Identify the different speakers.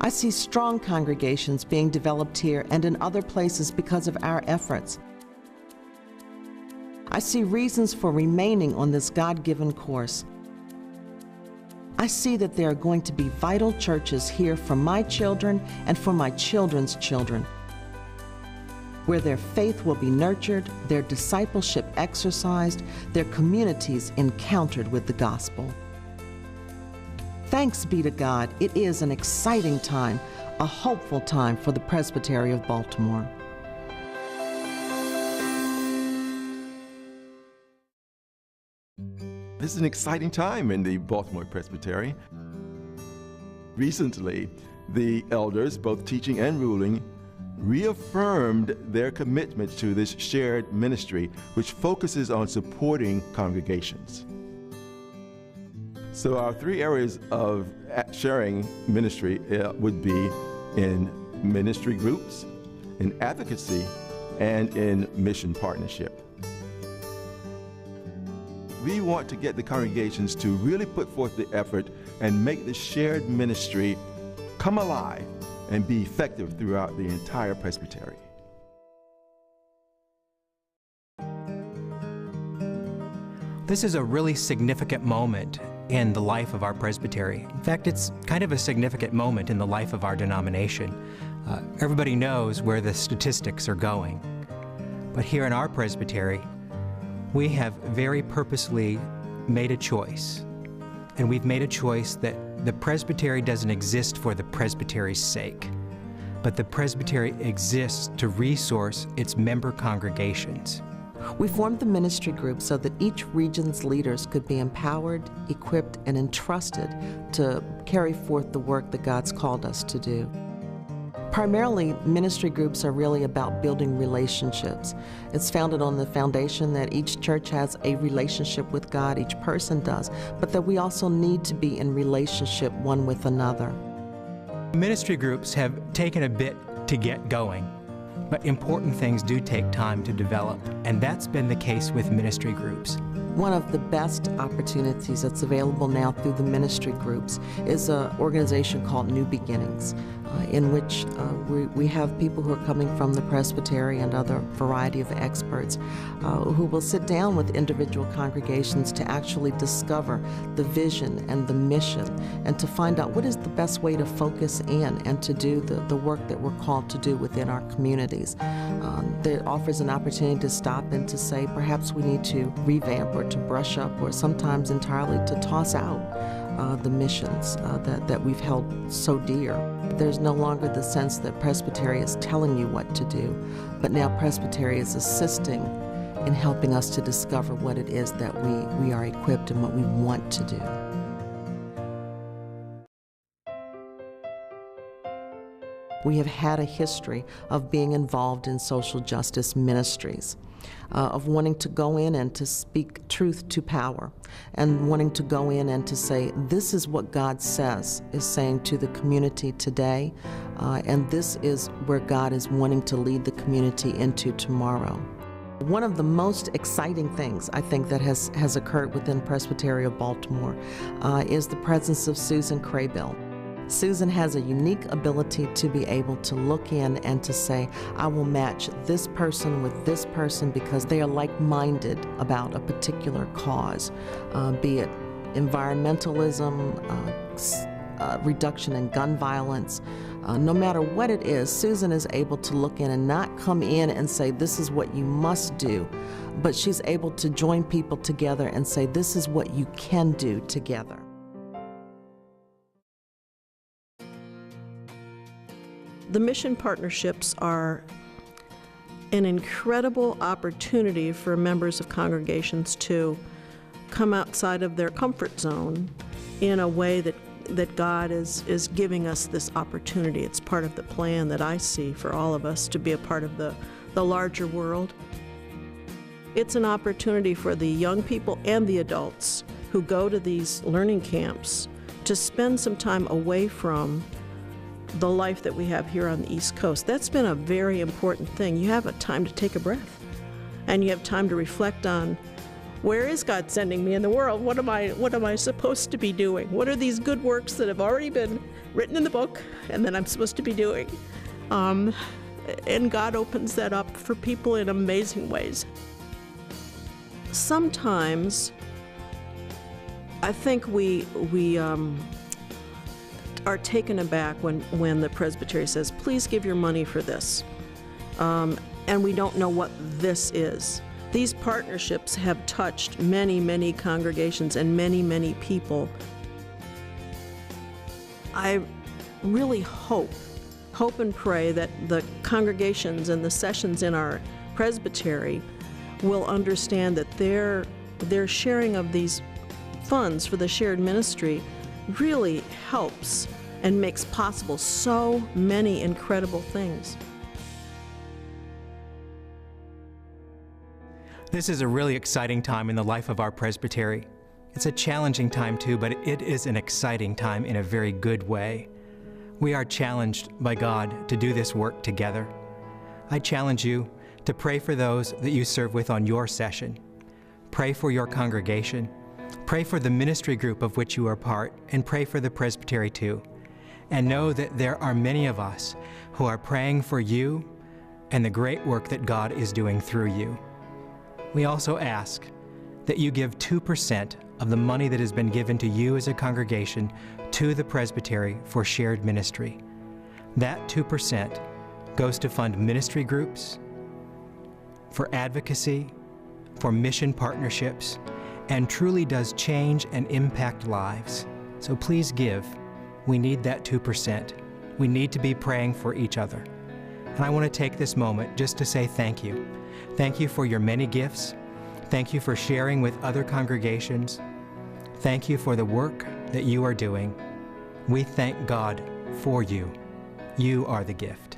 Speaker 1: I see strong congregations being developed here and in other places because of our efforts. I see reasons for remaining on this God-given course. I see that there are going to be vital churches here for my children and for my children's children, where their faith will be nurtured, their discipleship exercised, their communities encountered with the gospel. Thanks be to God, it is an exciting time, a hopeful time for the Presbytery of Baltimore.
Speaker 2: This is an exciting time in the Baltimore Presbytery. Recently, the elders, both teaching and ruling, reaffirmed their commitment to this shared ministry, which focuses on supporting congregations. So our three areas of sharing ministry would be in ministry groups, in advocacy, and in mission partnership. We want to get the congregations to really put forth the effort and make the shared ministry come alive and be effective throughout the entire presbytery.
Speaker 3: This is a really significant moment in the life of our presbytery. In fact, it's kind of a significant moment in the life of our denomination. Everybody knows where the statistics are going. But here in our presbytery, we have very purposely made a choice. And we've made a choice that the presbytery doesn't exist for the presbytery's sake, but the presbytery exists to resource its member congregations.
Speaker 1: We formed the ministry group so that each region's leaders could be empowered, equipped, and entrusted to carry forth the work that God's called us to do. Primarily, ministry groups are really about building relationships. It's founded on the foundation that each church has a relationship with God, each person does, but that we also need to be in relationship one with another.
Speaker 3: Ministry groups have taken a bit to get going, but important things do take time to develop, and that's been the case with ministry groups.
Speaker 1: One of the best opportunities that's available now through the ministry groups is an organization called New Beginnings, in which we have people who are coming from the presbytery and other variety of experts who will sit down with individual congregations to actually discover the vision and the mission and to find out what is the best way to focus in and to do the work that we're called to do within our communities. That offers an opportunity to stop and to say perhaps we need to revamp or to brush up or sometimes entirely to toss out the missions that we've held so dear. There's no longer the sense that Presbytery is telling you what to do, but now Presbytery is assisting in helping us to discover what it is that we are equipped and what we want to do. We have had a history of being involved in social justice ministries, of wanting to go in and to speak truth to power, and wanting to go in and to say, this is what God is saying to the community today, and this is where God is wanting to lead the community into tomorrow. One of the most exciting things I think that has occurred within Presbytery of Baltimore is the presence of Susan Craybill. Susan has a unique ability to be able to look in and to say, I will match this person with this person because they are like-minded about a particular cause, be it environmentalism, reduction in gun violence. No matter what it is, Susan is able to look in and not come in and say, this is what you must do, but she's able to join people together and say, this is what you can do together.
Speaker 4: The mission partnerships are an incredible opportunity for members of congregations to come outside of their comfort zone in a way that God is giving us this opportunity. It's part of the plan that I see for all of us to be a part of the larger world. It's an opportunity for the young people and the adults who go to these learning camps to spend some time away from the life that we have here on the East Coast. That's been a very important thing. You have a time to take a breath, and you have time to reflect on where is God sending me in the world? What am I supposed to be doing? What are these good works that have already been written in the book and that I'm supposed to be doing? And God opens that up for people in amazing ways. Sometimes I think we are taken aback when the Presbytery says, please give your money for this. And we don't know what this is. These partnerships have touched many, many congregations and many, many people. I really hope and pray that the congregations and the sessions in our presbytery will understand that their sharing of these funds for the shared ministry really helps and makes possible so many incredible things.
Speaker 3: This is a really exciting time in the life of our presbytery. It's a challenging time too, but it is an exciting time in a very good way. We are challenged by God to do this work together. I challenge you to pray for those that you serve with on your session. Pray for your congregation. Pray for the ministry group of which you are part, and pray for the presbytery too. And know that there are many of us who are praying for you and the great work that God is doing through you. We also ask that you give 2% of the money that has been given to you as a congregation to the presbytery for shared ministry. That 2% goes to fund ministry groups, for advocacy, for mission partnerships, and truly does change and impact lives. So please give. We need that 2%. We need to be praying for each other. And I want to take this moment just to say thank you. Thank you for your many gifts. Thank you for sharing with other congregations. Thank you for the work that you are doing. We thank God for you. You are the gift.